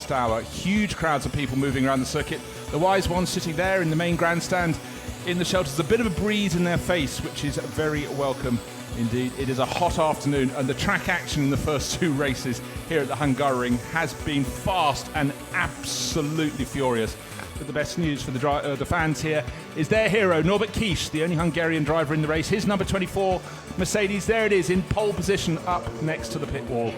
last hour. Huge crowds of people moving around the circuit. The wise ones sitting there in the main grandstand in the shelters. A bit of a breeze in their face, which is very welcome indeed. It is a hot afternoon, and the track action in the first two races here at the Hungaroring has been fast and absolutely furious. But the best news for the fans here is their hero, Norbert Kish, the only Hungarian driver in the race. His number 24 Mercedes, there it is, in pole position up next to the pit wall.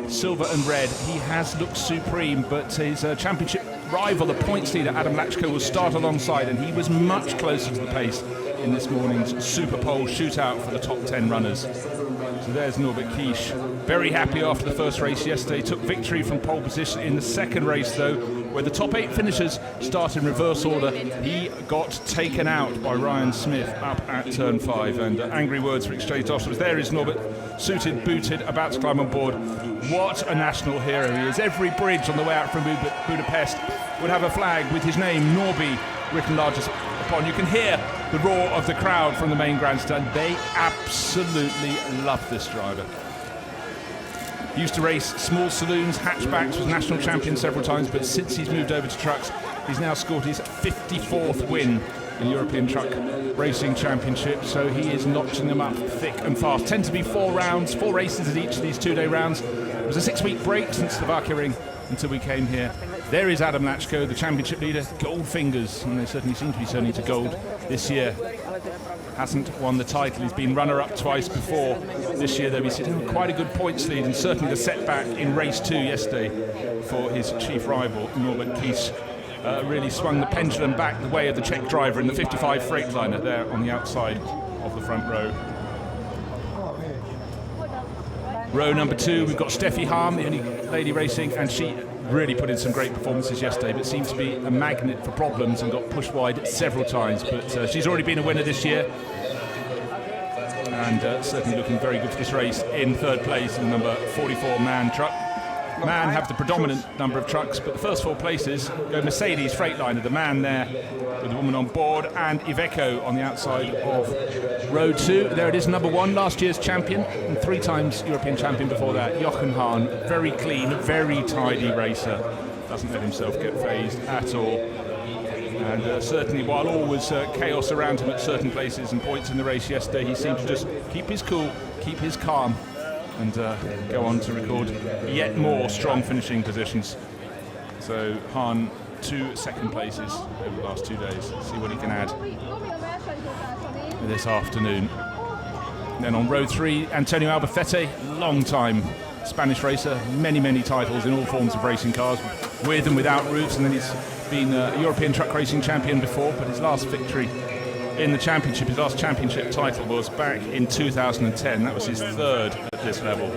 Silver and red, he has looked supreme, but his championship rival, the points leader, Adam Lachko, will start alongside, and he was much closer to the pace in this morning's Super Pole shootout for the top 10 runners. So there's Norbert Kish, very happy after the first race yesterday. Took victory from pole position in the second race, though, where the top 8 finishers start in reverse order. He got taken out by Ryan Smith up at turn 5, and angry words were exchanged afterwards. There is Norbert, suited, booted, about to climb on board. What a national hero he is. Every bridge on the way out from Budapest would have a flag with his name, Norby, written largest upon. You can hear the roar of the crowd from the main grandstand. They absolutely love this driver. He used to race small saloons, hatchbacks, was national champion several times, but since he's moved over to trucks, he's now scored his 54th win in European Truck Racing Championship, so he is notching them up thick and fast. Tend to be 4 rounds, 4 races at each of these 2-day rounds. It was a 6-week break since the Hungaroring until we came here. There is Adam Lachko, the championship leader, gold fingers, and they certainly seem to be turning to gold this year. Hasn't won the title, he's been runner-up twice before. This year, though, he's sitting with quite a good points lead, and certainly the setback in race 2 yesterday for his chief rival, Norbert Kish, really swung the pendulum back the way of the Czech driver in the 55 Freightliner there on the outside of the front row. Row number 2, we've got Steffi Harm, the only lady racing, and she really put in some great performances yesterday, but seems to be a magnet for problems and got pushed wide several times. But she's already been a winner this year, and certainly looking very good for this race in third place in the number 44 MAN truck. MAN have the predominant number of trucks, but the first 4 places go Mercedes Freightliner, the MAN there with a woman on board, and Iveco on the outside of row 2. There it is, number 1, last year's champion and 3 times European champion before that, Jochen Hahn. Very clean, very tidy racer, doesn't let himself get phased at all. And certainly, while all was chaos around him at certain places and points in the race yesterday, he seemed to just keep his cool, keep his calm, and go on to record yet more strong finishing positions. So Hahn, 2 second places over the last 2 days. See what he can add this afternoon. Then on row 3, Antonio Albacete, long time Spanish racer, many titles in all forms of racing cars, with and without roofs, and then he's been a European truck racing champion before, but his last victory in the championship, his last championship title was back in 2010. That was his 3rd at this level.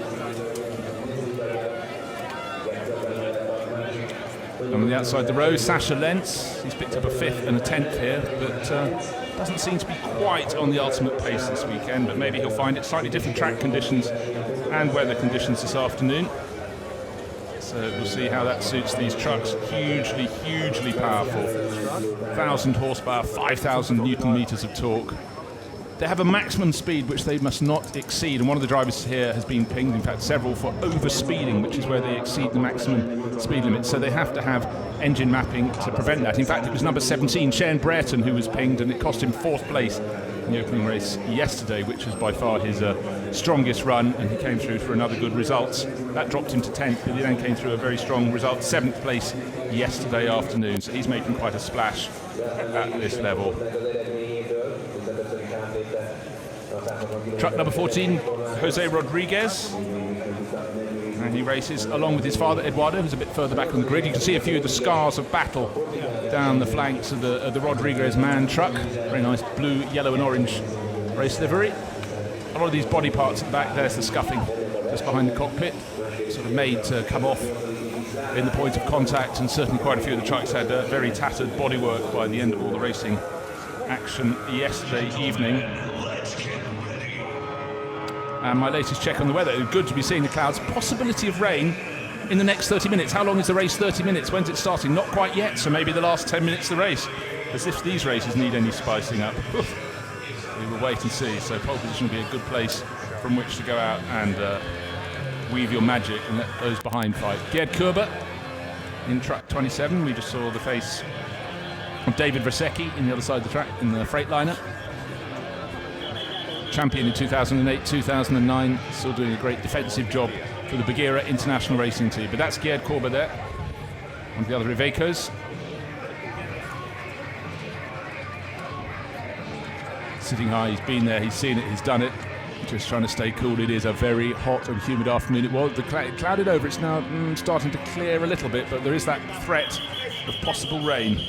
And on the outside the row, Sasha Lentz. He's picked up a 5th and a 10th here, but doesn't seem to be quite on the ultimate pace this weekend, but maybe he'll find it. Slightly different track conditions and weather conditions this afternoon. So we'll see how that suits these trucks. Hugely powerful. 1,000 horsepower, 5,000 Newton meters of torque. They have a maximum speed which they must not exceed, and one of the drivers here has been pinged, in fact several, for overspeeding, which is where they exceed the maximum speed limit. So they have to have engine mapping to prevent that. In fact, it was number 17, Shane Brereton, who was pinged, and it cost him 4th place in the opening race yesterday, which was by far his strongest run, and he came through for another good result. That dropped him to 10th, but he then came through a very strong result, 7th place yesterday afternoon. So he's making quite a splash at this level. Truck number 14, Jose Rodriguez, and he races along with his father Eduardo, who's a bit further back on the grid. You can see a few of the scars of battle down the flanks of the Rodriguez MAN truck. Very nice blue, yellow and orange race livery. A lot of these body parts at the back, there's the scuffing just behind the cockpit, sort of made to come off in the point of contact, and certainly quite a few of the trucks had very tattered bodywork by the end of all the racing action yesterday evening. And my latest check on the weather, good to be seeing the clouds. Possibility of rain in the next 30 minutes. How long is the race? 30 minutes. When's it starting? Not quite yet, so maybe the last 10 minutes of the race. As if these races need any spicing up. We will wait and see. So pole position will be a good place from which to go out and weave your magic and let those behind fight. Gerd Kerber in truck 27. We just saw the face of David Vrasecki in the other side of the track in the Freightliner. Champion in 2008, 2009, still doing a great defensive job for the Bagheera International Racing Team. But that's Gerd Korber there, one of the other Ivecos. Sitting high, he's been there, he's seen it, he's done it. Just trying to stay cool. It is a very hot and humid afternoon. It was clouded over. It's now starting to clear a little bit, but there is that threat of possible rain.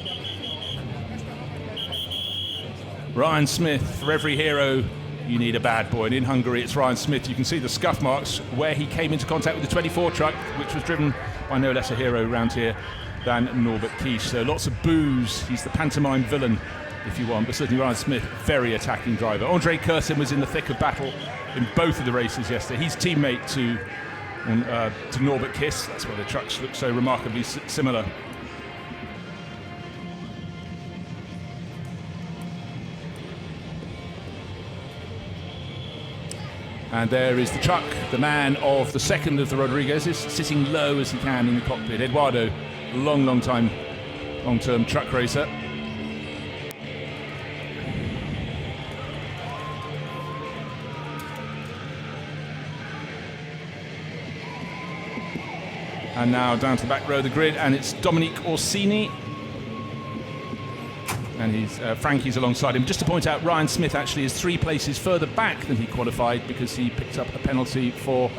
Ryan Smith, for every hero, you need a bad boy. And in Hungary, it's Ryan Smith. You can see the scuff marks where he came into contact with the 24 truck, which was driven by no less a hero around here than Norbert Kisch. So lots of boos. He's the pantomime villain, if you want, but certainly Ryan Smith, very attacking driver. Andre Kursin was in the thick of battle in both of the races yesterday. He's teammate to Norbert Kiss. That's why the trucks look so remarkably similar. And there is the truck, the man of the second of the Rodriguez's, sitting low as he can in the cockpit. Eduardo, long-term truck racer. And now down to the back row of the grid, and it's Dominique Orsini. And Frankie's alongside him. Just to point out, Ryan Smith actually is 3 places further back than he qualified because he picked up a penalty for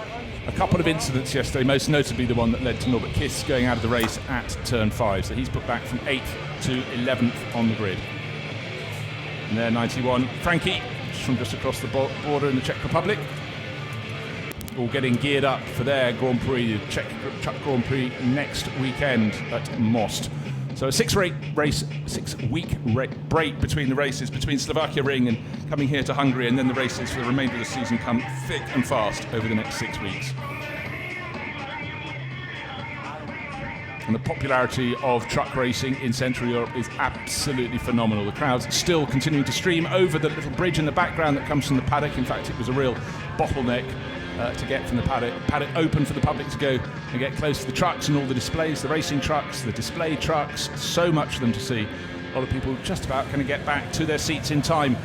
a couple of incidents yesterday, most notably the one that led to Norbert Kiss going out of the race at turn 5. So he's put back from 8th to 11th on the grid. And there, 91. Frankie, from just across the border in the Czech Republic. All getting geared up for their Grand Prix, the Czech Truck Grand Prix next weekend at Most. So a 6-week break between the races, between Slovakia Ring and coming here to Hungary, and then the races for the remainder of the season come thick and fast over the next 6 weeks. And the popularity of truck racing in Central Europe is absolutely phenomenal. The crowds still continuing to stream over the little bridge in the background that comes from the paddock. In fact, it was a real bottleneck to get from the paddock open for the public to go and get close to the trucks and all the displays, the racing trucks, the display trucks, so much of them to see. A lot of people just about going to get back to their seats in time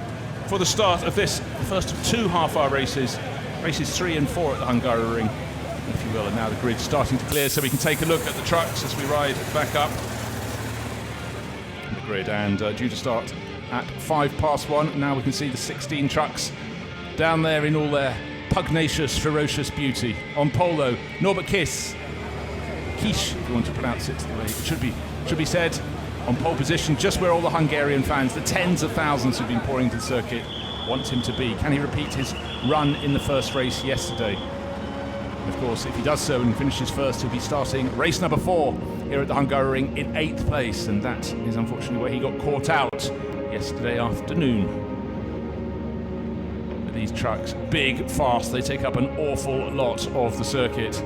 for the start of this first of 2 half-hour races 3 and 4 at the Hungaroring, if you will. And now the grid's starting to clear so we can take a look at the trucks as we ride back up the grid, and due to start at 1:05. Now we can see the 16 trucks down there in all their pugnacious, ferocious beauty. On polo, Norbert Kisch, if you want to pronounce it the way it should be said, on pole position, just where all the Hungarian fans, the tens of thousands who've been pouring to the circuit, want him to be. Can he repeat his run in the first race yesterday? And of course, if he does so and finishes first, he'll be starting race number 4 here at the Hungaroring in 8th place, and that is unfortunately where he got caught out yesterday afternoon. These trucks, big, fast, they take up an awful lot of the circuit,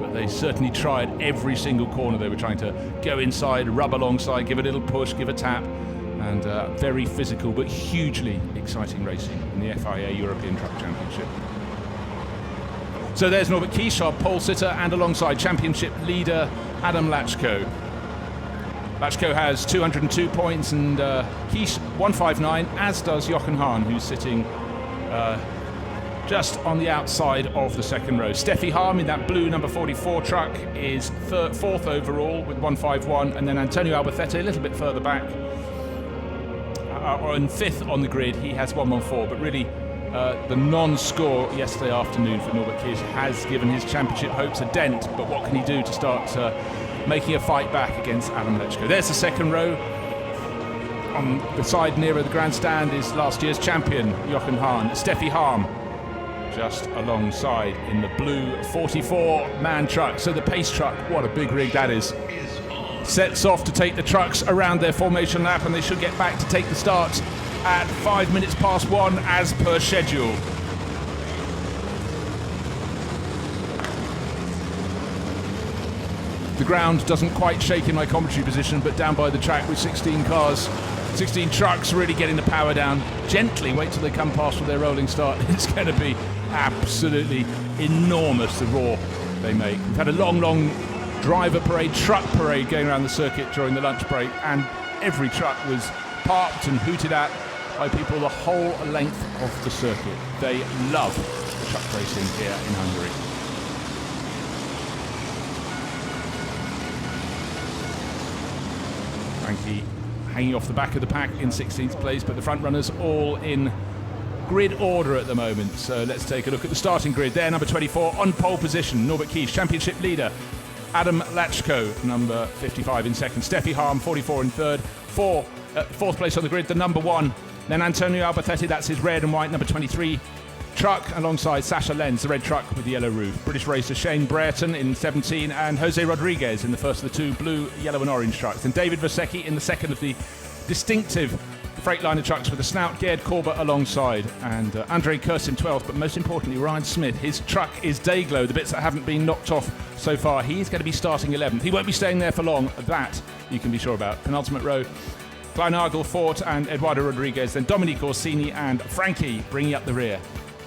but they certainly tried every single corner. They were trying to go inside, rub alongside, give a little push, give a tap, and very physical but hugely exciting racing in the FIA European Truck Championship. So there's Norbert Kisch, our pole sitter, and alongside championship leader Adam Lachko. Lachko has 202 points and Kisch 159, as does Jochen Hahn, who's sitting just on the outside of the second row. Steffi Harm in that blue number 44 truck is 4th overall with 151, and then Antonio Albacete a little bit further back on 5th on the grid. He has 114, but really the non-score yesterday afternoon for Norbert Kisch has given his championship hopes a dent, but what can he do to start making a fight back against Adam Lechko? There's the second row. On the side nearer the grandstand is last year's champion, Jochen Hahn. Steffi Harm just alongside in the blue 44-man truck. So the pace truck, what a big rig that is, sets off to take the trucks around their formation lap, and they should get back to take the start at 1:05 as per schedule. The ground doesn't quite shake in my commentary position, but down by the track with 16 cars, 16 trucks really getting the power down gently. Wait till they come past with their rolling start. It's going to be absolutely enormous, the roar they make. We've had a long driver parade, truck parade going around the circuit during the lunch break, and every truck was parked and hooted at by people the whole length of the circuit. They love truck racing here in Hungary. Frankie hanging off the back of the pack in 16th place, but the front runners all in grid order at the moment. So let's take a look at the starting grid. There, number 24 on pole position, Norbert Kies, championship leader. Adam Lachko, number 55 in second. Steffi Harm, 44 in third. Fourth place on the grid, the number 1. Then Antonio Albertetti, that's his red and white number 23 truck, alongside Sasha Lenz, the red truck with the yellow roof. British racer Shane Brereton in 17, and Jose Rodriguez in the first of the two blue, yellow and orange trucks. And David Vasecki in the second of the distinctive Freightliner trucks with the snout, Gerd Korber alongside, and Andrei Kursim 12th, but most importantly Ryan Smith. His truck is Dayglow, the bits that haven't been knocked off so far. He's going to be starting 11th. He won't be staying there for long, that you can be sure about. Penultimate row, Klein Argel, Fort and Eduardo Rodriguez, then Dominique Orsini and Frankie bringing up the rear,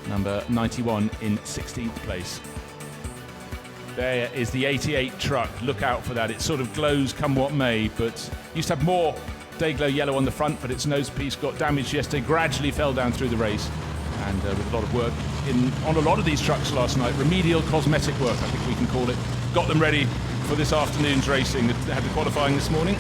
number 91 in 16th place. There is the 88 truck, look out for that. It sort of glows come what may, but used to have more Dayglow yellow on the front, but its nose piece got damaged yesterday, gradually fell down through the race, and with a lot of work on a lot of these trucks last night, remedial cosmetic work I think we can call it, got them ready for this afternoon's racing. They had the qualifying this morning,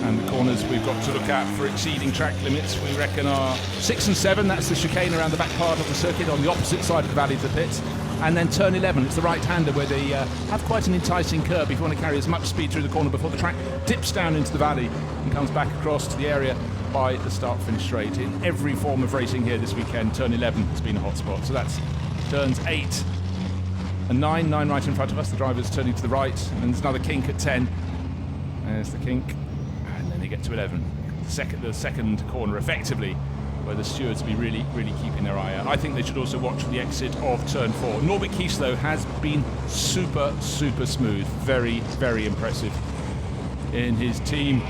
and the corners we've got to look at for exceeding track limits we reckon are 6 and 7, that's the chicane around the back part of the circuit on the opposite side of the valley to the pits. And then turn 11, it's the right-hander where they have quite an enticing curve if you want to carry as much speed through the corner before the track dips down into the valley and comes back across to the area by the start-finish straight. In every form of racing here this weekend, turn 11 has been a hot spot. So that's turns 8 and 9 right in front of us. The driver's turning to the right, and then there's another kink at 10. There's the kink, and then they get to 11. The second corner, effectively, where the stewards will be really keeping their eye out. I think they should also watch for the exit of turn 4. Norbert Kies, though, has been super smooth. Very impressive in his team.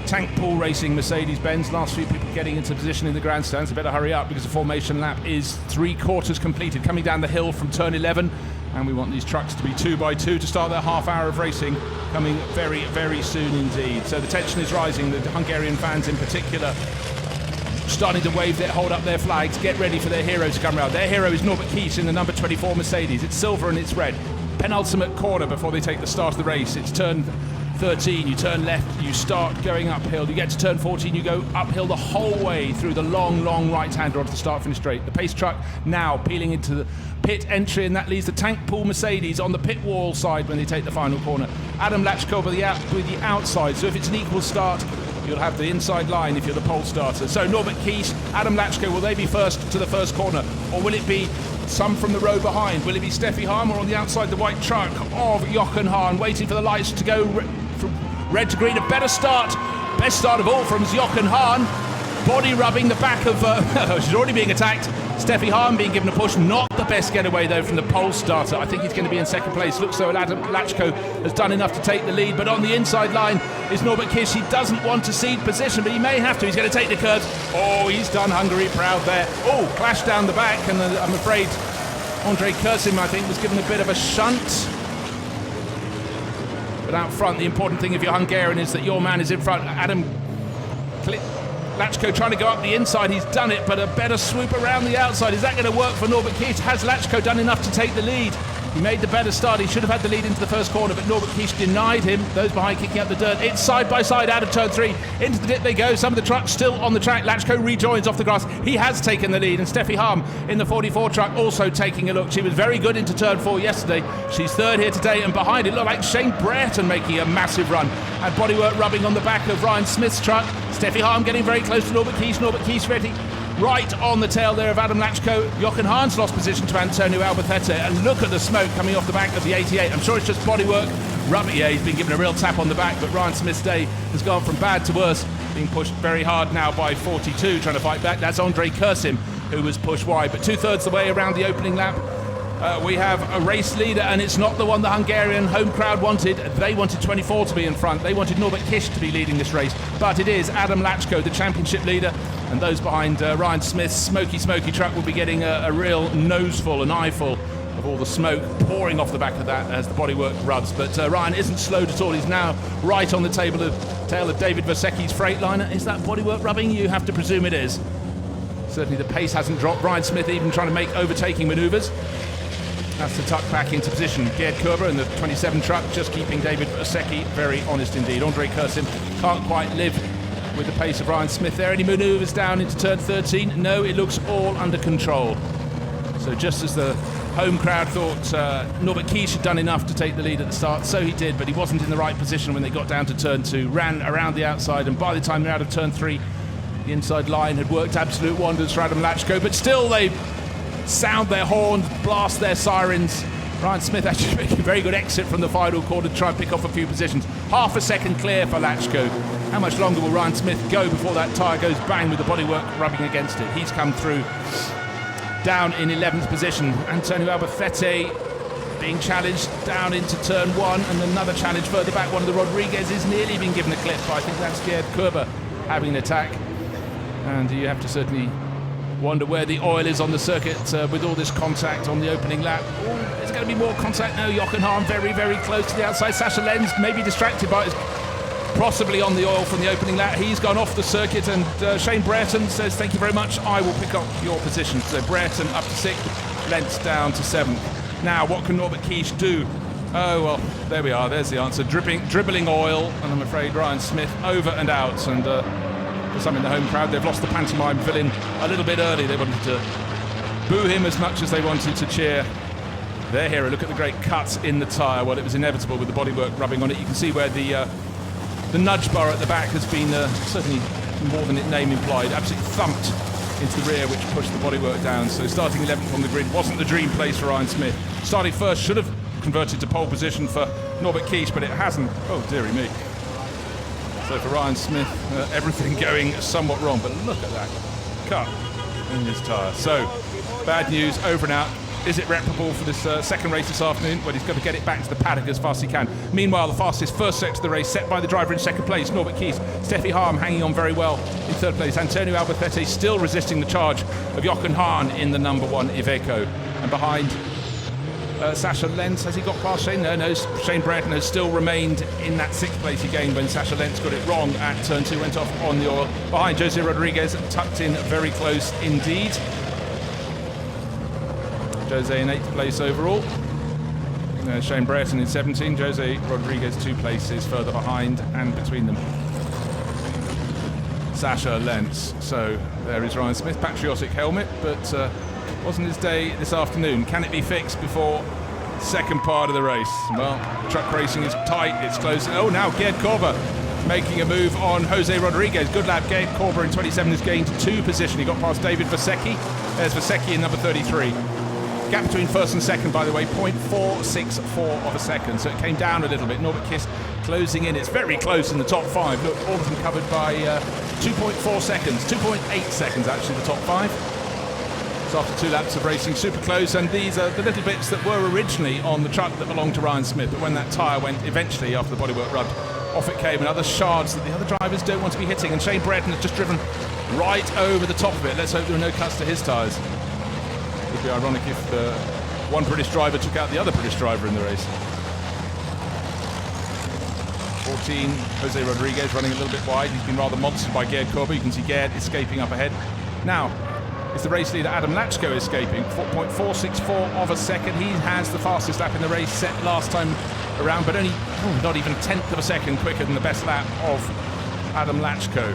Tank pool racing Mercedes-Benz. Last few people getting into position in the grandstands. They better hurry up because the formation lap is 3/4 completed. Coming down the hill from turn 11. And we want these trucks to be 2 by 2 to start their half hour of racing, coming very soon indeed. So the tension is rising. The Hungarian fans in particular starting to hold up their flags, get ready for their hero to come around. Their hero is Norbert Kies in the number 24 Mercedes. It's silver and it's red. Penultimate corner before they take the start of the race. It's turn 13, you turn left, you start going uphill. You get to turn 14, you go uphill the whole way through the long right-hander onto the start-finish straight. The pace truck now peeling into the pit entry, and that leaves the tank pool Mercedes on the pit wall side when they take the final corner. Adam Lachko with the outside, so if it's an equal start, you'll have the inside line if you're the pole starter. So Norbert Kies, Adam Lachko, will they be first to the first corner? Or will it be some from the row behind? Will it be Steffi Harm, or on the outside the white truck of Jochen Hahn, waiting for the lights to go from red to green? A better start, best start of all from Jochen Hahn. Body rubbing the back of, she's already being attacked. Steffi Harm being given a push. Not the best getaway though from the pole starter. I think he's going to be in second place. Looks though Adam Lachko has done enough to take the lead, but on the inside line is Norbert Kies. He doesn't want to cede position, but he may have to. He's going to take the curves. Oh, he's done Hungary proud there. Oh, clash down the back, and I'm afraid Andrei Kursim, I think, was given a bit of a shunt. But out front, the important thing if you're Hungarian is that your man is in front. Adam Lachko trying to go up the inside, he's done it, but a better swoop around the outside. Is that going to work for Norbert Kies? Has Lachko done enough to take the lead? He made the better start. He should have had the lead into the first corner, but Norbert Kies denied him. Those behind kicking up the dirt. It's side by side out of turn 3. Into the dip they go. Some of the trucks still on the track. Lachko rejoins off the grass. He has taken the lead, and Steffi Harm in the 44 truck also taking a look. She was very good into turn 4 yesterday. She's third here today, and behind it looked like Shane Brereton making a massive run. And bodywork rubbing on the back of Ryan Smith's truck. Steffi Harm getting very close to Norbert Kies. Norbert Kies ready. Right on the tail there of Adam Lachko. Jochen Hahn's lost position to Antonio Albertetti, and look at the smoke coming off the back of the 88. I'm sure it's just bodywork. Rugby, yeah, he's been given a real tap on the back, but Ryan Smith's day has gone from bad to worse, being pushed very hard now by 42, trying to fight back. That's Andrei Kursim, who was pushed wide, but 2/3 the way around the opening lap. We have a race leader, and it's not the one the Hungarian home crowd wanted. They wanted 24 to be in front. They wanted Norbert Kies to be leading this race, but it is Adam Lachko, the championship leader, and those behind Ryan Smith's smoky truck will be getting a real noseful, an eyeful of all the smoke pouring off the back of that as the bodywork rubs. But Ryan isn't slowed at all. He's now right on the tail of David Vasecki's Freightliner. Is that bodywork rubbing? You have to presume it is. Certainly the pace hasn't dropped. Ryan Smith even trying to make overtaking manoeuvres. That's the tuck back into position. Gerd Kerber in the 27 truck just keeping David Vasecki very honest indeed. Andre Kursin can't quite live with the pace of Ryan Smith there. Any manoeuvres down into turn 13? No, it looks all under control. So just as the home crowd thought Norbert Kiesch had done enough to take the lead at the start, so he did, but he wasn't in the right position when they got down to turn 2, ran around the outside, and by the time they're out of turn 3, the inside line had worked absolute wonders for Adam Lachko, but still they sound their horns, blast their sirens. Ryan Smith actually making a very good exit from the final corner to try and pick off a few positions. Half a second clear for Lachko. How much longer will Ryan Smith go before that tyre goes bang with the bodywork rubbing against it? He's come through down in 11th position. Antonio Albacete being challenged down into turn 1, and another challenge further back. One of the Rodriguez is nearly been given a clip, but I think that's Gerd Kerber having an attack. And you have to certainly wonder where the oil is on the circuit with all this contact on the opening lap. Ooh, there's going to be more contact now. Jochen Hahn very, very close to the outside. Sasha Lenz maybe distracted by his possibly on the oil from the opening lap. He's gone off the circuit, and Shane Brereton says, thank you very much, I will pick up your position. So Brereton up to 6th, Lenz down to 7th. Now, what can Norbert Kiesch do? Oh, well, there we are. There's the answer. Dribbling oil, and I'm afraid Ryan Smith over and out. And for some in the home crowd, they've lost the pantomime villain a little bit early. They wanted to boo him as much as they wanted to cheer their hero. Look at the great cuts in the tyre. Well, it was inevitable with the bodywork rubbing on it. You can see where the nudge bar at the back has been certainly more than its name implied, absolutely thumped into the rear, which pushed the bodywork down. So starting 11th on the grid wasn't the dream place for Ryan Smith. Starting first should have converted to pole position for Norbert Kiesch, but it hasn't. Oh, dearie me. So for Ryan Smith, everything going somewhat wrong. But look at that cut in his tyre. So bad news, over and out. Is it reparable for this second race this afternoon? Well, he's got to get it back to the paddock as fast as he can. Meanwhile, the fastest first sector of the race set by the driver in second place, Norbert Kiesch. Steffi Harm hanging on very well in third place. Antonio Albacete still resisting the charge of Jochen Hahn in the number 1 Iveco. And behind Sasha Lenz, has he got past Shane? No, Shane Brereton has still remained in that 6th place he gained when Sasha Lenz got it wrong at turn 2, went off on the oil. Behind Jose Rodriguez, tucked in very close indeed. Jose in 8th place overall. Shane Brereton in 17. Jose Rodriguez 2 places further behind, and between them Sasha Lenz. So there is Ryan Smith, patriotic helmet, but wasn't his day this afternoon. Can it be fixed before second part of the race? Well, truck racing is tight, it's close. Oh, now Gerd Kerber making a move on Jose Rodriguez. Good lap. Gerd Kerber in 27 has gained 2 position. He got past David Vasecki. There's Vasecki in number 33. Gap between first and second, by the way, 0.464 of a second, so it came down a little bit. Norbert Kiesch closing in. It's very close in the top 5. Look, all of them covered by 2.4 seconds, 2.8 seconds actually, the top 5. So after 2 laps of racing, super close, and these are the little bits that were originally on the truck that belonged to Ryan Smith, but when that tyre went eventually after the bodywork rubbed, off it came, and other shards that the other drivers don't want to be hitting, and Shane Brereton has just driven right over the top of it. Let's hope there are no cuts to his tyres. It would be ironic if one British driver took out the other British driver in the race. 14, Jose Rodriguez running a little bit wide. He's been rather monstered by Gerd Kerber. You can see Gerd escaping up ahead. Now, is the race leader Adam Lachko escaping. 4.464 of a second. He has the fastest lap in the race set last time around, but only not even a tenth of a second quicker than the best lap of Adam Lachko.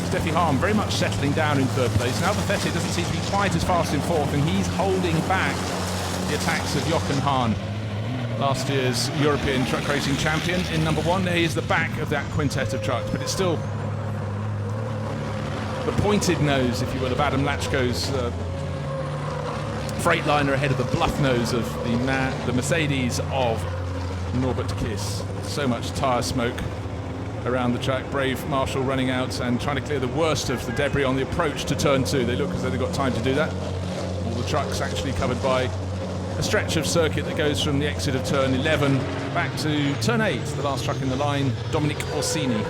Steffi Harm very much settling down in third place. And Albacete doesn't seem to be quite as fast in fourth, and he's holding back the attacks of Jochen Hahn, last year's European truck racing champion in number 1. There he is, the back of that quintet of trucks, but it's still the pointed nose, if you will, of Adam Lachko's Freightliner ahead of the bluff nose of the Mercedes of Norbert Kiesch. So much tyre smoke around the track. Brave Marshall running out and trying to clear the worst of the debris on the approach to turn 2. They look as though they've got time to do that. All the trucks actually covered by a stretch of circuit that goes from the exit of turn 11 back to turn 8, the last truck in the line, Dominic Orsini.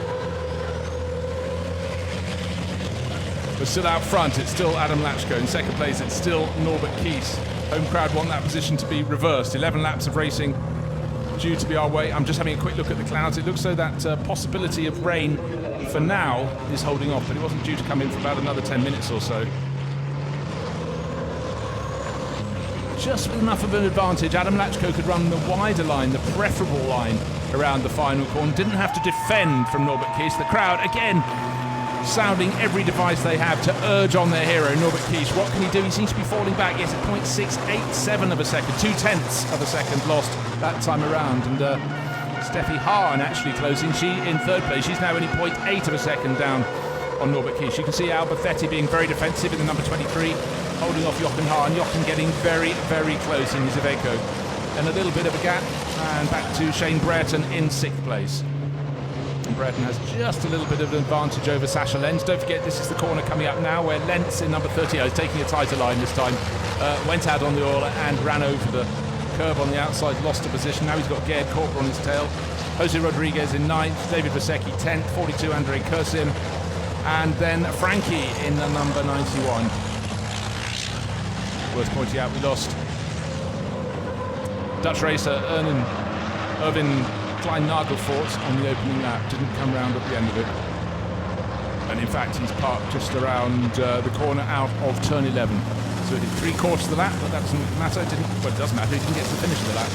But still out front, it's still Adam Lachko. In second place, it's still Norbert Kies. Home crowd want that position to be reversed. 11 laps of racing due to be our way. I'm just having a quick look at the clouds. It looks so that possibility of rain for now is holding off, but it wasn't due to come in for about another 10 minutes or so. Just with enough of an advantage, Adam Lachko could run the wider line, the preferable line around the final corner. Didn't have to defend from Norbert Kies. The crowd, again, sounding every device they have to urge on their hero, Norbert Kies. What can he do? He seems to be falling back. Yes, at 0.687 of a second, 0.2 of a second lost that time around. And Steffi Hahn actually closing. She in third place. She's now only 0.8 of a second down on Norbert Kies. You can see Albafetti being very defensive in the number 23, holding off Jochen Hahn. Jochen getting very, very close in his Iveco. And a little bit of a gap. And back to Shane Brereton in sixth place. And Brereton has just a little bit of an advantage over Sasha Lenz. Don't forget, this is the corner coming up now where Lenz in number 30 is taking a tighter line this time. Went out on the oil and ran over the curb on the outside, lost a position. Now he's got Gerd Korper on his tail. Jose Rodriguez in 9th, David Vasecki 10th, 42 Andrei Kursim, and then Frankie in the number 91. Worth pointing out, we lost Dutch racer Erwin Klein-Nagelfort on the opening lap. Didn't come round at the end of it. And in fact, he's parked just around the corner out of turn 11. So he did 3/4 of the lap, but that doesn't matter. Well, it does matter. He didn't get to the finish of the lap.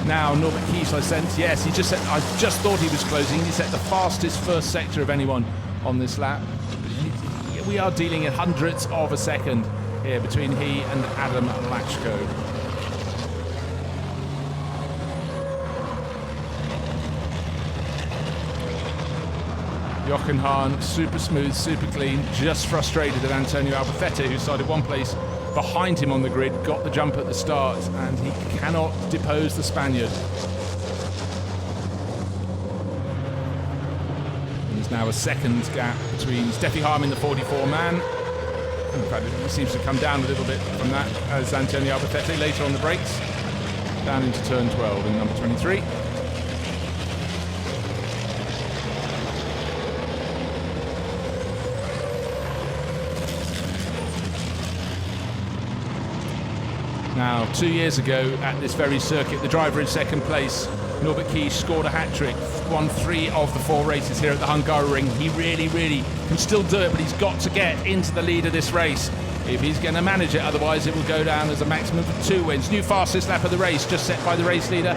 Now, Norbert Kies, I sense, yes, I just thought he was closing. He set the fastest first sector of anyone on this lap. We are dealing in hundredths of a second here between he and Adam Lachko. Jochen Hahn, super smooth, super clean, just frustrated at Antonio Albafetti, who started one place behind him on the grid, got the jump at the start, and he cannot depose the Spaniard. There's now a second gap between Steffi Harm in the 44-man. In fact, it seems to come down a little bit from that as Antonio Albafetti later on the brakes, down into turn 12 in number 23. Now, 2 years ago at this very circuit, the driver in second place, Norbert Kies, scored a hat-trick, won 3 of the 4 races here at the Hungaroring. He really, really can still do it, but he's got to get into the lead of this race if he's going to manage it. Otherwise, it will go down as a maximum of 2 wins. New fastest lap of the race, just set by the race leader,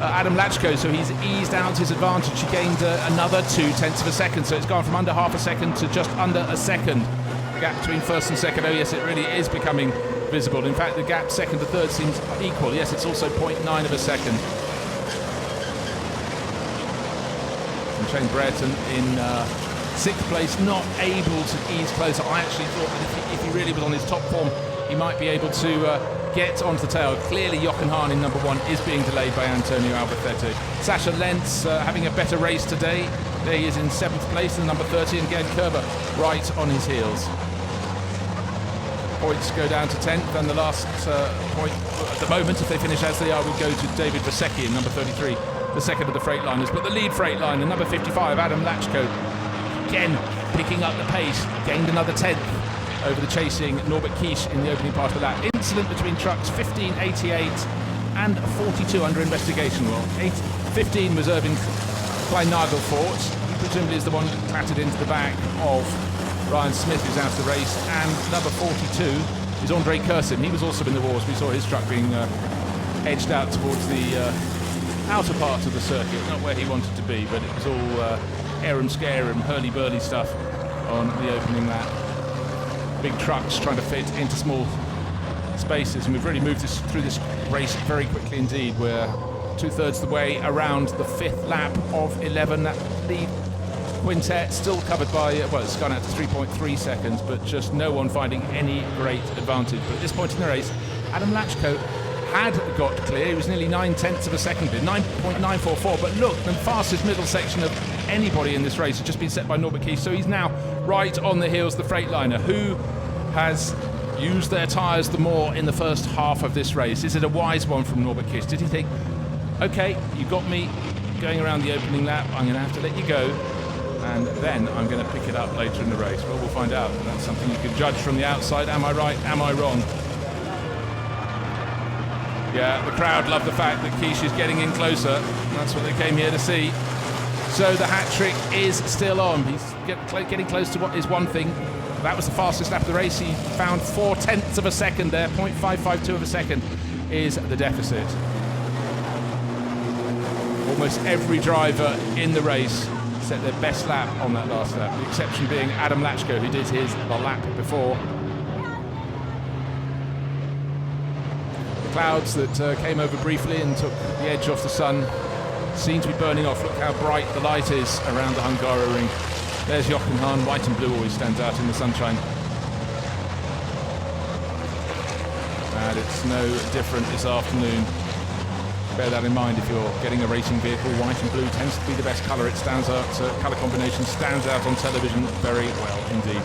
Adam Lachko, so he's eased out his advantage. He gained another 0.2 of a second, so it's gone from under half a second to just under a second. The gap between first and second, oh yes, it really is becoming visible. In fact, the gap second to third seems equal. Yes, it's also 0.9 of a second. And Shane Brereton in sixth place, not able to ease closer. I actually thought that if he really was on his top form, he might be able to get onto the tail. Clearly, Jochen Hahn in number 1 is being delayed by Antonio Albafetti. Sasha Lenz having a better race today. There he is in 7th place, in number 30, and Gerd Korper right on his heels. Points go down to 10th, and the last point at the moment, if they finish as they are, will go to David Vasecki in number 33, the second of the Freightliners. But the lead Freightliner, number 55, Adam Lachko, again picking up the pace, gained another 10th over the chasing Norbert Kies in the opening part of the lap. Incident between trucks 1588 and 42 under investigation. Well, 15 was Erwin Klein-Nagelfort. He presumably is the one that clattered into the back of Ryan Smith, who's out of the race, and number 42 is Andrei Kursim. He was also in the wars. We saw his truck being edged out towards the outer part of the circuit, not where he wanted to be, but it was all air and scare and hurly-burly stuff on the opening lap. Big trucks trying to fit into small spaces, and we've really moved through this race very quickly indeed. We're 2/3 the way around the 5th lap of 11. That lead quintet still covered by, well, it's gone out to 3.3 seconds, but just no one finding any great advantage. But at this point in the race, Adam Lachko had got clear. He was nearly 9/10 of a second, 9.944. But look, the fastest middle section of anybody in this race has just been set by Norbert Kies. So he's now right on the heels of the Freightliner, who has used their tyres the more in the first half of this race. Is it a wise one from Norbert Kies? Did he think, okay, you got me going around the opening lap, I'm going to have to let you go, and then I'm going to pick it up later in the race. Well, we'll find out. That's something you can judge from the outside. Am I right? Am I wrong? Yeah, the crowd love the fact that Quiche is getting in closer. That's what they came here to see. So the hat trick is still on. He's getting close to what is one thing. That was the fastest lap of the race. He found 0.4 of a second there. 0.552 of a second is the deficit. Almost every driver in the race set their best lap on that last lap. The exception being Adam Lachko, who did his the lap before. The clouds that came over briefly and took the edge off the sun seem to be burning off. Look how bright the light is around the Hungaroring. There's Jochen Hahn. White and blue always stands out in the sunshine. And it's no different this afternoon. Bear that in mind if you're getting a racing vehicle. White and blue tends to be the best colour. It stands out, colour combination stands out on television very well indeed.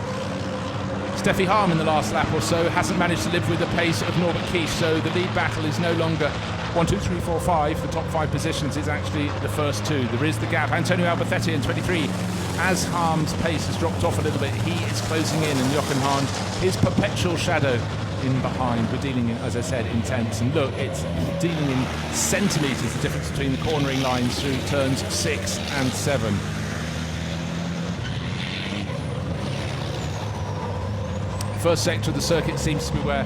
Steffi Harm in the last lap or so hasn't managed to live with the pace of Norbert Quiche, so the lead battle is no longer 1, 2, 3, 4, 5. The top 5 positions is actually the first 2. There is the gap. Antonio Albacete in 23. As Harm's pace has dropped off a little bit, he is closing in, and Jochen Hahn, his perpetual shadow in behind. We're dealing in, as I said, in tenths. And look, it's dealing in centimetres, the difference between the cornering lines through turns 6 and 7. First sector of the circuit seems to be where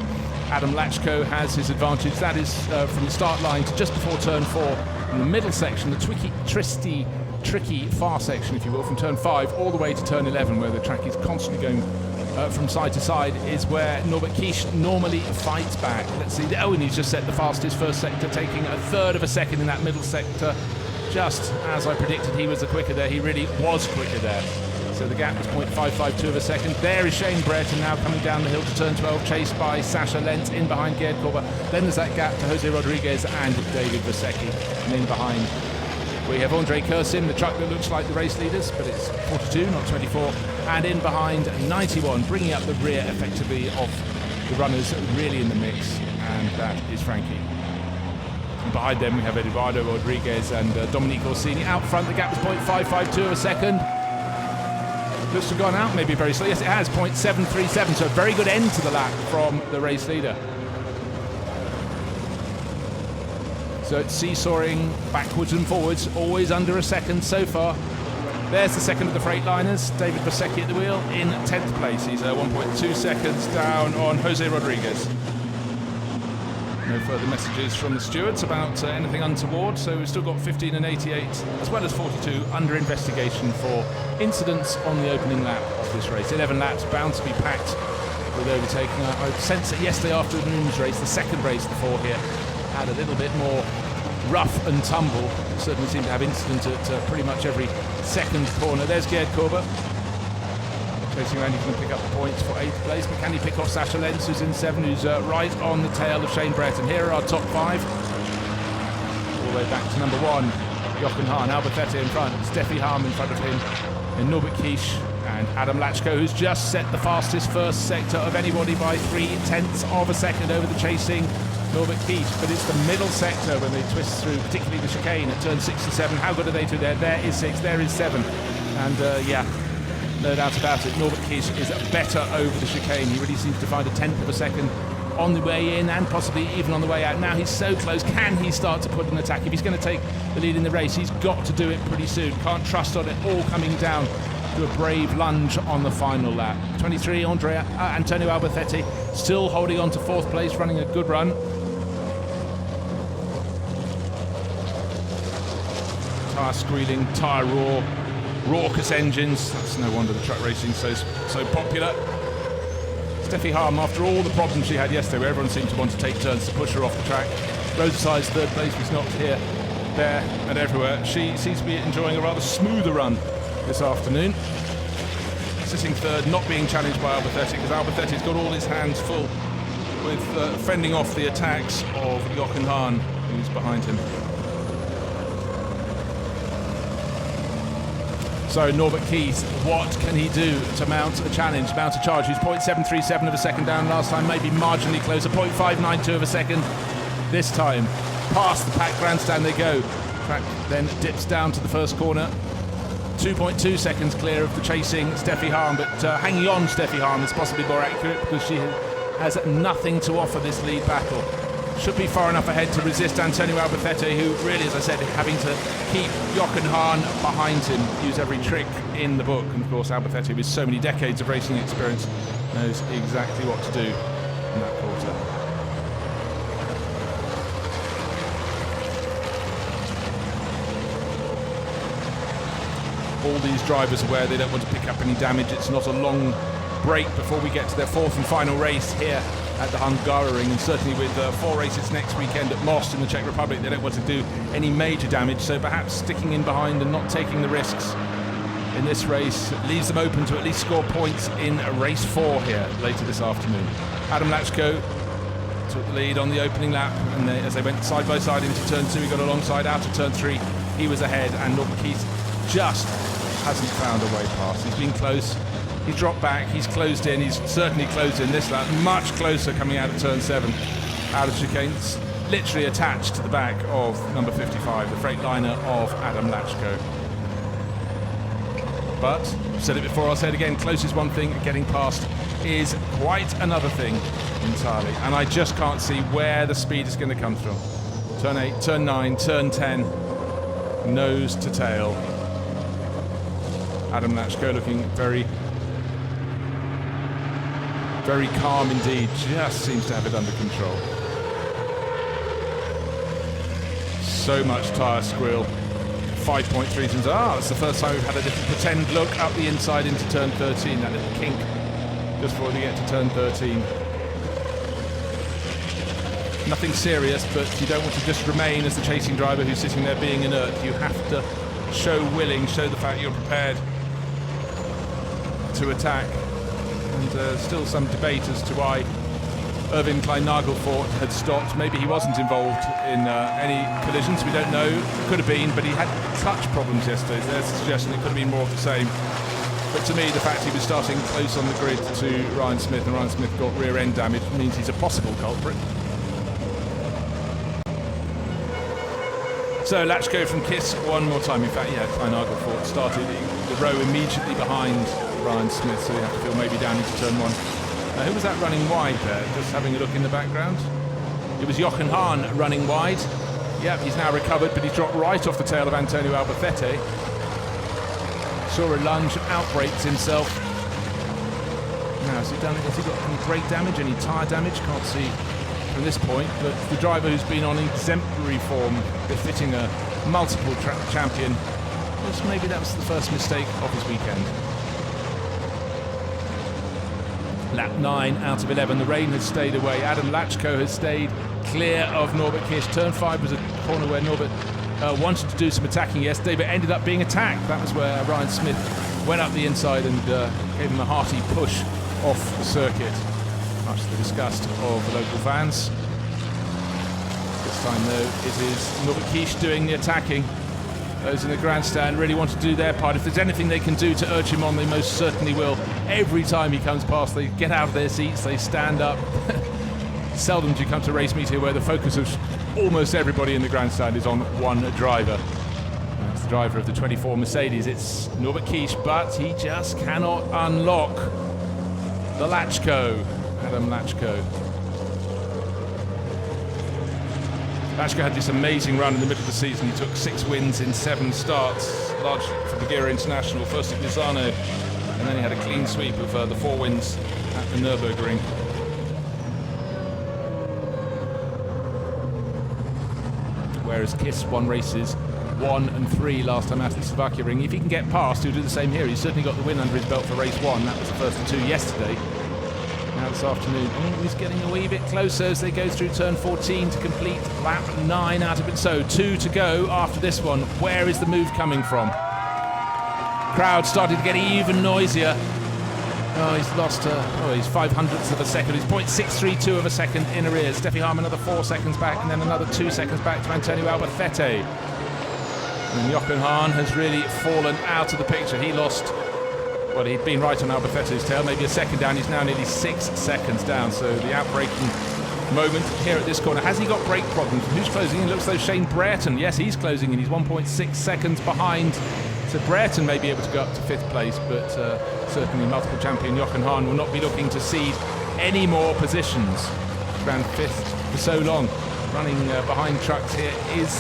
Adam Lachko has his advantage. That is from the start line to just before turn 4. In the middle section, the tricky far section, if you will, from turn 5 all the way to turn 11, where the track is constantly going from side to side, is where Norbert Quiche normally fights back. Let's see. Oh, and he's just set the fastest first sector, taking 1/3 of a second in that middle sector. Just as I predicted, he was the quicker there. He really was quicker there. So the gap was 0.552 of a second. There is Shane Brett, and now coming down the hill to turn 12, chased by Sasha Lentz in behind Gerd Korber. Then there's that gap to Jose Rodriguez and David Vasecki. And in behind we have Andre Kursin, the truck that looks like the race leaders, but it's 42, not 24. And in behind 91, bringing up the rear effectively of the runners really in the mix, and that is Frankie. And behind them we have Eduardo Rodriguez and Dominique Orsini. Out front the gap is 0.552 of a second. Looks to have gone out maybe very slowly. Yes, it has, 0.737, so a very good end to the lap from the race leader. So it's seesawing backwards and forwards, always under a second so far. There's the second of the Freightliners, David Vasecki at the wheel in 10th place. He's 1.2 seconds down on Jose Rodriguez. No further messages from the stewards about anything untoward, so we've still got 15 and 88 as well as 42 under investigation for incidents on the opening lap of this race. 11 laps bound to be packed with overtaking. I sense that yesterday afternoon's race, the second race of the 4 here, had a little bit more rough and tumble. Certainly seemed to have incident at pretty much every second corner. There's Gerd Korber chasing around. He's going to pick up the points for 8th place, but can he pick off Sasha Lentz, who's in 7, who's right on the tail of Shane Brett? And here are our top 5 all the way back to number 1, Jochen Hahn, Albacete in front, Steffi Harm in front of him, and Norbert Quiche and Adam Lachko, who's just set the fastest first sector of anybody by 0.3 of a second over the chasing Norbert Quiche. But it's the middle sector when they twist through, particularly the chicane at turn 6 to 7. How good are they to there? There is 6, there is 7. And yeah, no doubt about it, Norbert Quiche is better over the chicane. He really seems to find 1/10 of a second on the way in and possibly even on the way out. Now he's so close. Can he start to put an attack? If he's going to take the lead in the race, he's got to do it pretty soon. Can't trust on it all coming down to a brave lunge on the final lap. 23, Antonio Albacete still holding on to 4th place, running a good run. Tyre squealing, tyre roar, raucous engines. That's no wonder the truck racing's so popular. Steffi Harm, after all the problems she had yesterday, where everyone seemed to want to take turns to push her off the track, Rosa 3rd place was knocked here, there and everywhere. She seems to be enjoying a rather smoother run this afternoon. Sitting 3rd, not being challenged by Albacete, because Albacete's got all his hands full with fending off the attacks of Jochen Hahn, who's behind him. So Norbert Quiche, what can he do to mount a challenge, mount a charge? He's 0.737 of a second down last time, maybe marginally closer, 0.592 of a second this time. Past the packed grandstand they go. Track then dips down to the first corner. 2.2 seconds clear of the chasing Steffi Hahn, but hanging on Steffi Hahn is possibly more accurate because she has nothing to offer this lead battle. Should be far enough ahead to resist Antonio Albacete, who really, as I said, having to keep Jochen Hahn behind him, use every trick in the book. And of course, Albacete, with so many decades of racing experience, knows exactly what to do in that quarter. All these drivers aware they don't want to pick up any damage. It's not a long break before we get to their fourth and final race here at the Hungaroring, and certainly with 4 races next weekend at Most in the Czech Republic, they don't want to do any major damage, so perhaps sticking in behind and not taking the risks in this race leaves them open to at least score points in race 4 here later this afternoon. Adam Lachko took the lead on the opening lap, and as they went side by side into turn 2, he got alongside out of turn 3, he was ahead, and Norbert Kies just hasn't found a way past. He's been close. He's dropped back, he's closed in, he's certainly closed in this lap, much closer coming out of turn 7, out of chicanes, literally attached to the back of number 55, the Freightliner of Adam Lachko. But, I've said it before, I'll say it again, close is one thing, getting past is quite another thing entirely, and I just can't see where the speed is going to come from. Turn 8, turn 9, turn 10, nose to tail. Adam Lachko looking very calm indeed, just seems to have it under control. So much tyre squeal. 5.3 seconds. It's the first time we've had a little pretend look up the inside into turn 13, that little kink just before they get to turn 13. Nothing serious, but you don't want to just remain as the chasing driver who's sitting there being inert. You have to show the fact you're prepared to attack. And still some debate as to why Irvin Klein-Nagelfort had stopped. Maybe he wasn't involved in any collisions, we don't know. Could have been, but he had clutch problems yesterday. There's a suggestion it could have been more of the same. But to me, the fact he was starting close on the grid to Ryan Smith, and Ryan Smith got rear end damage, means he's a possible culprit. So Lachko from Kiss one more time. In fact, yeah, Klein-Nagelfort started the row immediately behind Ryan Smith, so we have to feel maybe down into turn 1. Who was that running wide there? Just having a look in the background. It was Jochen Hahn running wide. Yep, he's now recovered, but he's dropped right off the tail of Antonio Albacete. Saw a lunge, outbrakes himself. Now, has he got any brake damage, any tyre damage? Can't see from this point, but the driver who's been on exemplary form, befitting a multiple champion, maybe that was the first mistake of his weekend. Lap 9 out of 11. The rain has stayed away. Adam Lachko has stayed clear of Norbert Kish. Turn 5 was a corner where Norbert wanted to do some attacking yesterday, but ended up being attacked. That was where Ryan Smith went up the inside and gave him a hearty push off the circuit, much to the disgust of the local fans. This time, though, it is Norbert Kish doing the attacking. Those in the grandstand really want to do their part. If there's anything they can do to urge him on, they most certainly will. Every time he comes past, they get out of their seats, they stand up. Seldom do you come to race meet here where the focus of almost everybody in the grandstand is on one driver. That's the driver of the 24 Mercedes. It's Norbert Kish, but he just cannot unlock the Lachko, Adam Lachko. Lachko had this amazing run in the middle of the season. He took 6 wins in 7 starts, largely for Bagheera International, first at Misano, and then he had a clean sweep of the 4 wins at the Nürburgring. Whereas Kiss won races 1 and 3 last time out at the Slovakia Ring. If he can get past, he'll do the same here. He's certainly got the win under his belt for race 1. That was the first of 2 yesterday. Now this afternoon, he's getting a wee bit closer as they go through turn 14 to complete lap 9 out of it. So 2 to go after this one. Where is the move coming from? Crowd starting to get even noisier. Oh, he's lost, he's 500ths of a second. He's 0.632 of a second in arrears. Steffi Harm another 4 seconds back, and then another 2 seconds back to Antonio Albacete. And Jochen Hahn has really fallen out of the picture. He lost, well, he'd been right on Albacete's tail, maybe a second down. He's now nearly 6 seconds down. So the outbreaking moment here at this corner. Has he got brake problems? Who's closing in? Looks like Shane Brereton. Yes, he's closing in. He's 1.6 seconds behind So Brereton may be able to go up to 5th place, but certainly multiple champion Jochen Hahn will not be looking to cede any more positions. Ran 5th for so long. Running behind trucks here is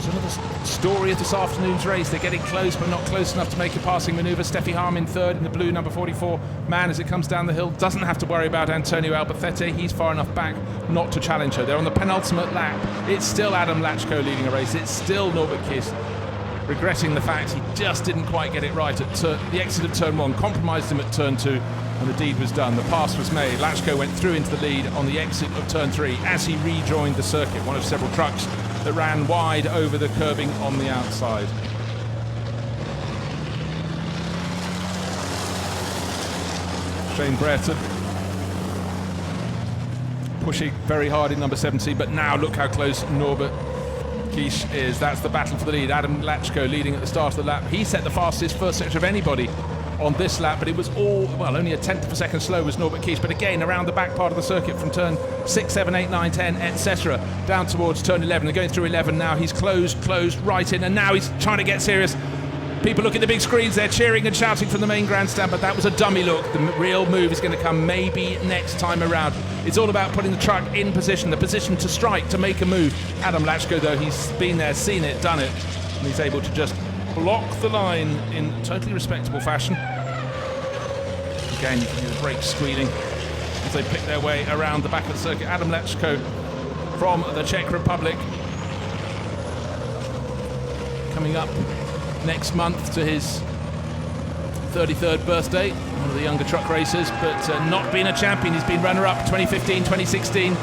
sort of the story of this afternoon's race. They're getting close, but not close enough to make a passing manoeuvre. Steffi Harm in 3rd in the blue number 44 man as it comes down the hill. Doesn't have to worry about Antonio Albacete. He's far enough back not to challenge her. They're on the penultimate lap. It's still Adam Lachko leading a race. It's still Norbert Kiss, regretting the fact he just didn't quite get it right at the exit of turn 1, compromised him at turn 2, and the deed was done. The pass was made. Lachko went through into the lead on the exit of turn 3 as he rejoined the circuit, one of several trucks that ran wide over the curbing on the outside. Shane Brereton pushing very hard in number 70, but now look how close Norbert Kish is. That's the battle for the lead. Adam Lachko leading at the start of the lap. He set the fastest first sector of anybody on this lap, but it was only a 1/10 of a second slow was Norbert Kish, but again around the back part of the circuit from turn 6, 7, 8, 9, 10, etc. down towards turn 11. They're going through 11 now. He's closed right in, and now he's trying to get serious. People look at the big screens, they're cheering and shouting from the main grandstand, but that was a dummy look. The real move is going to come maybe next time around. It's all about putting the truck in position, the position to strike, to make a move. Adam Lachko, though, he's been there, seen it, done it, and he's able to just block the line in totally respectable fashion. Again, you can hear the brakes squealing as they pick their way around the back of the circuit. Adam Lachko from the Czech Republic, coming up next month to his 33rd birthday, one of the younger truck racers, but not been a champion. He's been runner-up 2015, 2016,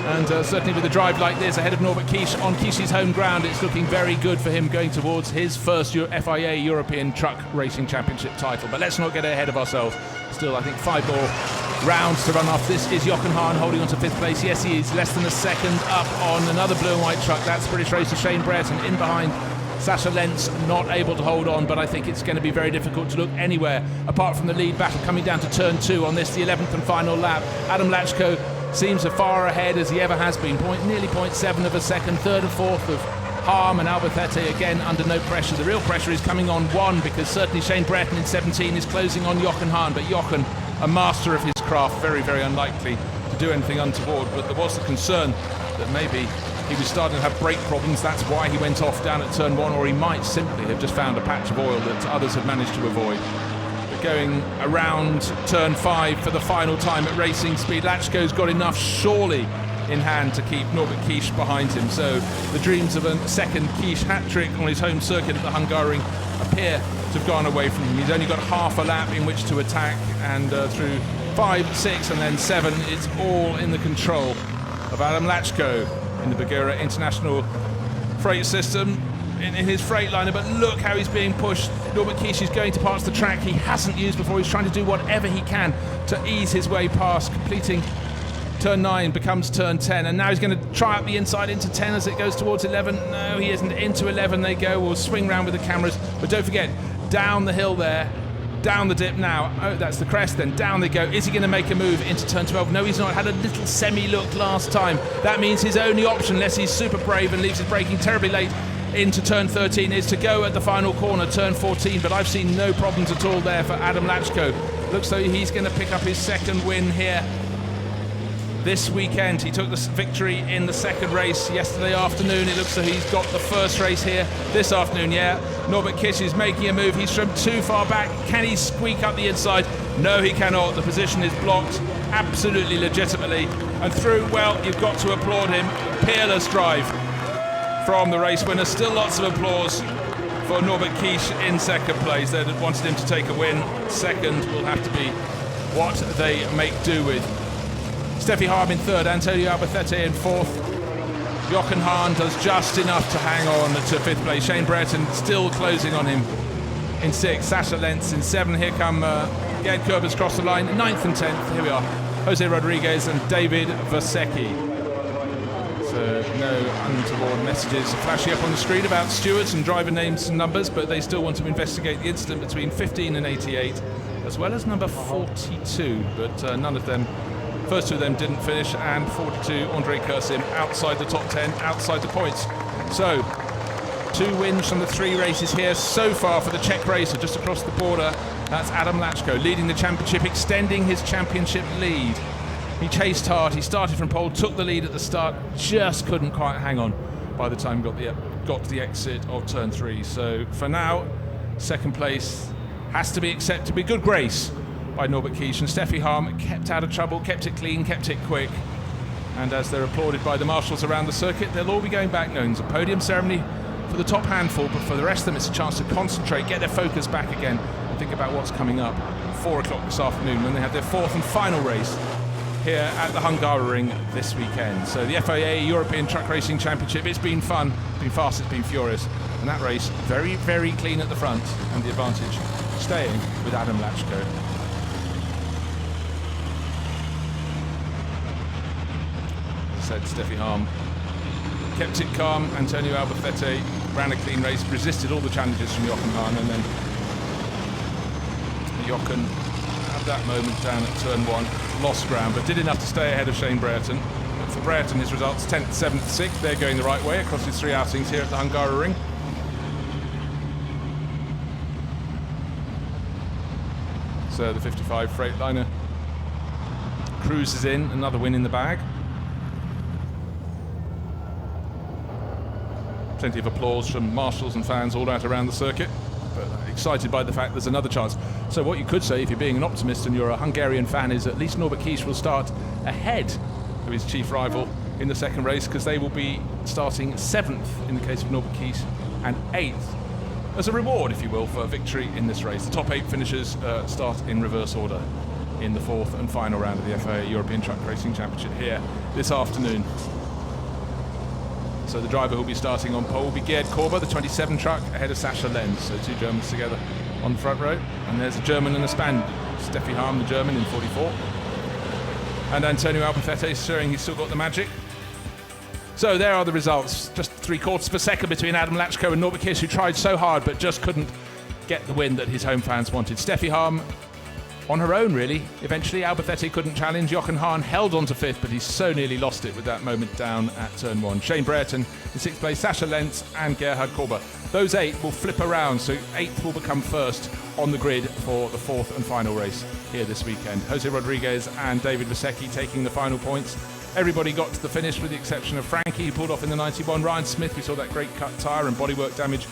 and certainly with a drive like this ahead of Norbert Kish on Kish's home ground, it's looking very good for him going towards his first FIA European Truck Racing Championship title. But let's not get ahead of ourselves. Still, I think 5 more rounds to run off. This is Jochen Hahn holding on to 5th place. Yes, he is less than a second up on another blue and white truck. That's British racer Shane Brereton in behind Sasha Lentz, not able to hold on, but I think it's going to be very difficult to look anywhere apart from the lead battle coming down to turn 2 on this, the 11th and final lap. Adam Lachko seems as far ahead as he ever has been, nearly 0.7 of a second. 3rd and 4th of Harm and Albacete again under no pressure. The real pressure is coming on 1, because certainly Shane Brereton in 17 is closing on Jochen Hahn, but Jochen, a master of his craft, very, very unlikely to do anything untoward. But there was the concern that maybe he was starting to have brake problems. That's why he went off down at turn 1, or he might simply have just found a patch of oil that others have managed to avoid. But going around turn 5 for the final time at racing speed, Lachko's got enough surely in hand to keep Norbert Kish behind him. So the dreams of a second Kish hat-trick on his home circuit at the Hungaroring appear to have gone away from him. He's only got half a lap in which to attack, and through 5, 6 and then 7, it's all in the control of Adam Lachko in the Bagheera International freight system in his Freightliner. But look how he's being pushed. Norbert Kish is going to parts of the track he hasn't used before. He's trying to do whatever he can to ease his way past, completing turn 9 becomes turn 10, and now he's going to try up the inside into 10 as it goes towards 11. No, he isn't. Into 11 they go. We'll swing round with the cameras, but don't forget, down the hill there, down the dip now. Oh, that's the crest then. Down they go. Is he going to make a move into turn 12? No, he's not. Had a little semi-look last time. That means his only option, unless he's super brave and leaves his braking terribly late into turn 13, is to go at the final corner, turn 14. But I've seen no problems at all there for Adam Lachko. Looks though he's going to pick up his second win here this weekend. He took the victory in the second race yesterday afternoon. It looks like he's got the first race here this afternoon. Yeah, Norbert Kish is making a move. He's from too far back. Can he squeak up the inside? No, he cannot. The position is blocked absolutely legitimately. And through, well, you've got to applaud him. Peerless drive from the race winner. Still lots of applause for Norbert Kish in second place. They wanted him to take a win. Second will have to be what they make do with. Steffi Harm in 3rd, Antonio Albacete in 4th. Jochen Hahn does just enough to hang on to 5th place. Shane Brereton still closing on him in 6th. Sasha Lentz in 7th. Here come Gerd Kurbers across the line. 9th and 10th. Here we are. Jose Rodriguez and David Vasecki. So no untoward messages flashing up on the screen about stewards and driver names and numbers, but they still want to investigate the incident between 15 and 88, as well as number 42, but none of them. First two of them didn't finish, and 42, Andre Kursim, outside the top 10, outside the points. So, 2 wins from the 3 races here so far for the Czech racer just across the border. That's Adam Lachko leading the championship, extending his championship lead. He chased hard, he started from pole, took the lead at the start, just couldn't quite hang on by the time he got to the exit of turn 3. So for now, second place has to be accepted with good grace by Norbert Kish, and Steffi Harm kept out of trouble, kept it clean, kept it quick. And as they're applauded by the marshals around the circuit, they'll all be going back now. It's a podium ceremony for the top handful, but for the rest of them, it's a chance to concentrate, get their focus back again, and think about what's coming up. 4 o'clock this afternoon when they have their 4th and final race here at the Hungaroring this weekend. So the FIA European Truck Racing Championship, it's been fun, it's been fast, it's been furious. And that race, very, very clean at the front, and the advantage staying with Adam Lachko. Said Steffi Harm kept it calm. Antonio Albacete ran a clean race, resisted all the challenges from Jochen Hahn, and then Jochen had that moment down at turn 1, lost ground, but did enough to stay ahead of Shane Brereton. But for Brereton, his results 10th, 7th, 6th, they're going the right way across his 3 outings here at the Hungaroring. So the 55 Freightliner cruises in, another win in the bag. Plenty of applause from marshals and fans all out around the circuit, but excited by the fact there's another chance. So what you could say, if you're being an optimist and you're a Hungarian fan, is at least Norbert Kish will start ahead of his chief rival in the second race, because they will be starting 7th in the case of Norbert Kish and 8th as a reward, if you will, for victory in this race. The top 8 finishers start in reverse order in the 4th and final round of the FIA European Truck Racing Championship here this afternoon. So the driver who'll be starting on pole will be Gerd Korber, the 27 truck, ahead of Sascha Lenz. So 2 Germans together on the front row. And there's a German and a Spaniard. Steffi Harm, the German, in 44. And Antonio Albacete showing he's still got the magic. So there are the results. Just 3/4 of a second between Adam Lachko and Norbert Kish, who tried so hard but just couldn't get the win that his home fans wanted. Steffi Harm on her own, really. Eventually, Albacete couldn't challenge. Jochen Hahn held on to 5th, but he so nearly lost it with that moment down at turn 1. Shane Brereton in 6th place, Sascha Lenz and Gerhard Korber. Those 8 will flip around, so 8th will become 1st on the grid for the 4th and final race here this weekend. Jose Rodriguez and David Vasecki taking the final points. Everybody got to the finish with the exception of Frankie, who pulled off in the 91. Ryan Smith, we saw that great cut tyre and bodywork damage.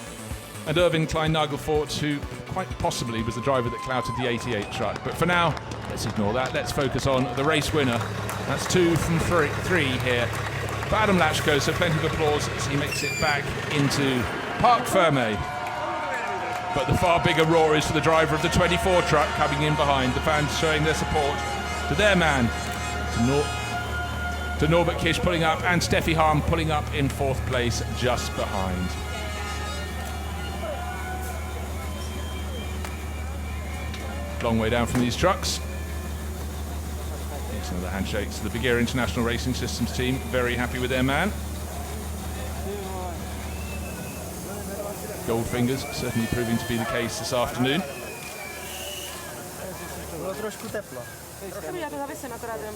And Irvin Klein-Nagelfort, who quite possibly was the driver that clouted the 88 truck. But for now, let's ignore that. Let's focus on the race winner. That's 2 from 3 here for Adam Lachko, so plenty of applause as he makes it back into Parc Fermé. But the far bigger roar is for the driver of the 24 truck coming in behind. The fans showing their support to their man, to Norbert Kish pulling up, and Steffi Harm pulling up in 4th place just behind. Long way down from these trucks. Here's another handshake to the Vigera International Racing Systems team. Very happy with their man. Goldfingers certainly proving to be the case this afternoon.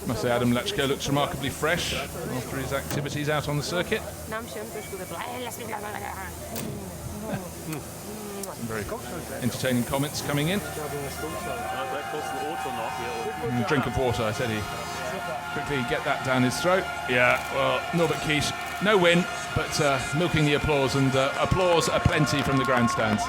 Must say Adam Lachko looks remarkably fresh after his activities out on the circuit. Some very entertaining comments coming in. Drink of water, I said he. Quickly get that down his throat. Yeah, well, Norbert Kish, no win, but milking the applause, and applause aplenty from the grandstands.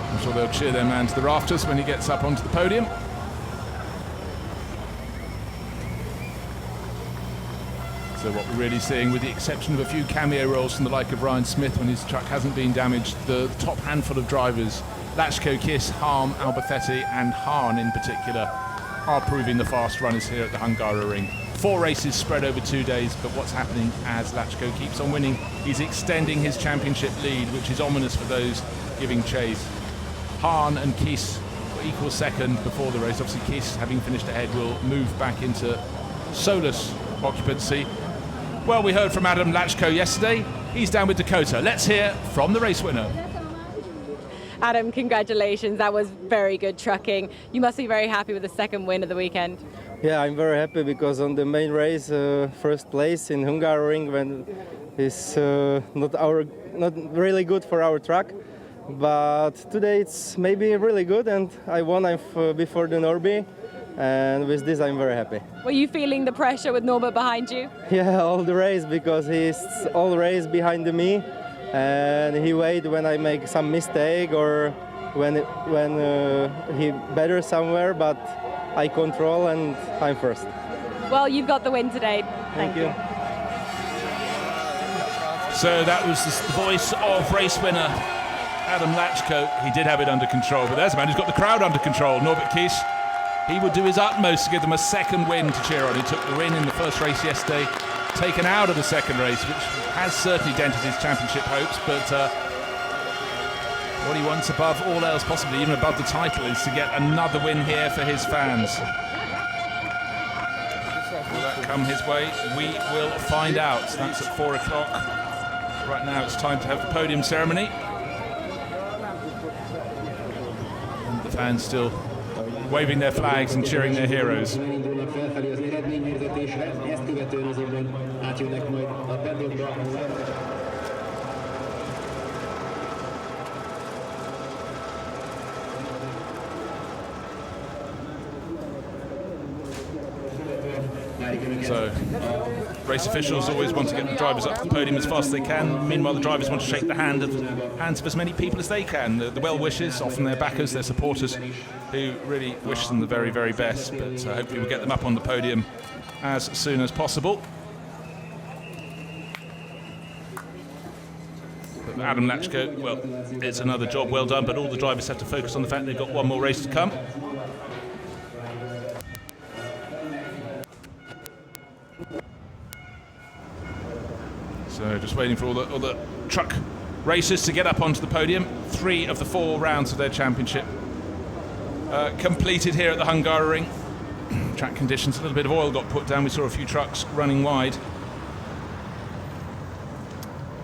I'm sure they'll cheer their man to the rafters when he gets up onto the podium. So what we're really seeing, with the exception of a few cameo roles from the like of Ryan Smith when his truck hasn't been damaged, the top handful of drivers, Lachko, Kiss, Harm, Albacete and Hahn in particular, are proving the fast runners here at the Hungaroring. 4 races spread over 2 days, but what's happening as Lachko keeps on winning, he's extending his championship lead, which is ominous for those giving chase. Hahn and Kiss were equal second before the race. Obviously Kiss, having finished ahead, will move back into solus occupancy. Well, we heard from Adam Lachko yesterday. He's down with Dakota. Let's hear from the race winner. Adam, congratulations. That was very good trucking. You must be very happy with the second win of the weekend. Yeah, I'm very happy because on the main race, first place in Hungaroring, when is not really good for our truck. But today it's maybe really good, and I won before the Norby, and with this I'm very happy. Were you feeling the pressure with Norbert behind you? Yeah, all the race, because he's all race behind me, and he wait when I make some mistake or when he better somewhere, but I control and I'm first. Well, you've got the win today. Thank you. So that was the voice of race winner Adam Lachko. He did have it under control, but there's a man who's got the crowd under control. Norbert Kies, he would do his utmost to give them a second win to cheer on. He took the win in the first race yesterday, taken out of the second race, which has certainly dented his championship hopes, but what he wants above all else, possibly even above the title, is to get another win here for his fans. Will that come his way? We will find out. That's at 4 o'clock. Right now it's time to have the podium ceremony. And the fans still waving their flags and cheering their heroes. So, race officials always want to get the drivers up to the podium as fast as they can. Meanwhile, the drivers want to shake the hands of as many people as they can. The well-wishers, often their backers, their supporters, who really wish them the very, very best. But hopefully we'll get them up on the podium as soon as possible. But Adam Lachko, well, it's another job well done, but all the drivers have to focus on the fact they've got one more race to come. So just waiting for all the truck racers to get up onto the podium. 3 of the 4 rounds of their championship completed here at the Hungaroring. Track conditions, a little bit of oil got put down. We saw a few trucks running wide,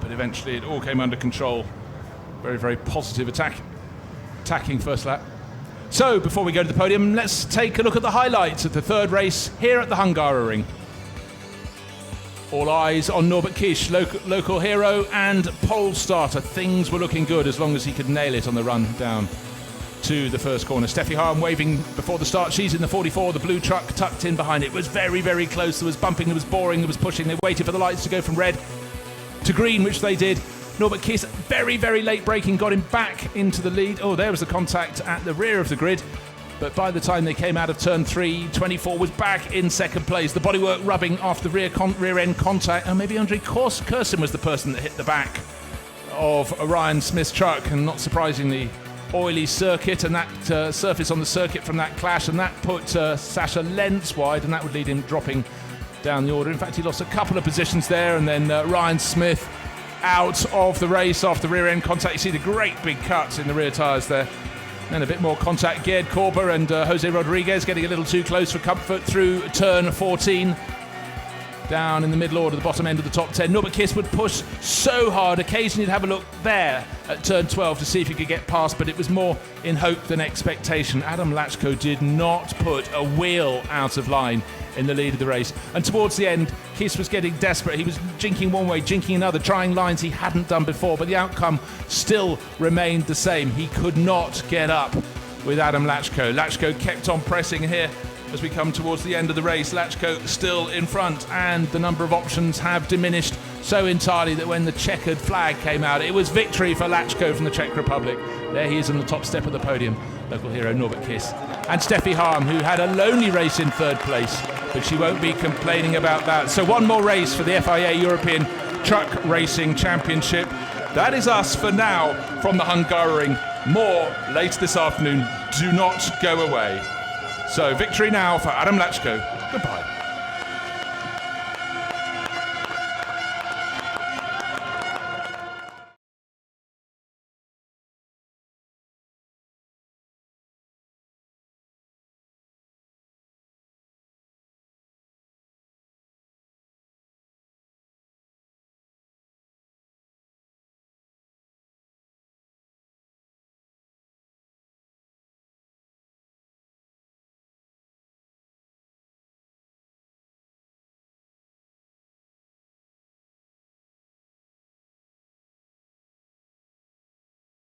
but eventually it all came under control. Very, very positive attacking first lap. So before we go to the podium, let's take a look at the highlights of the third race here at the Hungaroring. All eyes on Norbert Kies, local hero and pole starter. Things were looking good as long as he could nail it on the run down to the first corner. Steffi Hahn waving before the start. She's in the 44, the blue truck tucked in behind it. It was very, very close. There was bumping, there was boring, there was pushing. They waited for the lights to go from red to green, which they did. Norbert Kies, very, very late braking, got him back into the lead. Oh, there was the contact at the rear of the grid. But by the time they came out of turn 3, 24 was back in second place. The bodywork rubbing after the rear end contact. And maybe Andre Kursin was the person that hit the back of Ryan Smith's truck. And not surprisingly, oily circuit and that surface on the circuit from that clash. And that put Sasha lengths wide, and that would lead him dropping down the order. In fact, he lost a couple of positions there. And then Ryan Smith out of the race after rear end contact. You see the great big cuts in the rear tyres there. And a bit more contact. Gerd Korber and Jose Rodriguez getting a little too close for comfort through turn 14. Down in the middle order, the bottom end of the top 10. Norbert Kies would push so hard. Occasionally you'd have a look there at turn 12 to see if he could get past, but it was more in hope than expectation. Adam Lachko did not put a wheel out of line in the lead of the race. And towards the end, Kies was getting desperate. He was jinking one way, jinking another, trying lines he hadn't done before, but the outcome still remained the same. He could not get up with Adam Lachko. Lachko kept on pressing here as we come towards the end of the race. Lachko still in front, and the number of options have diminished so entirely that when the checkered flag came out, it was victory for Lachko from the Czech Republic. There he is on the top step of the podium, local hero Norbert Kies. And Steffi Hahn, who had a lonely race in third place, but she won't be complaining about that. So one more race for the FIA European Truck Racing Championship. That is us for now from the Hungaroring. More later this afternoon. Do not go away. So victory now for Adam Lachko. Goodbye.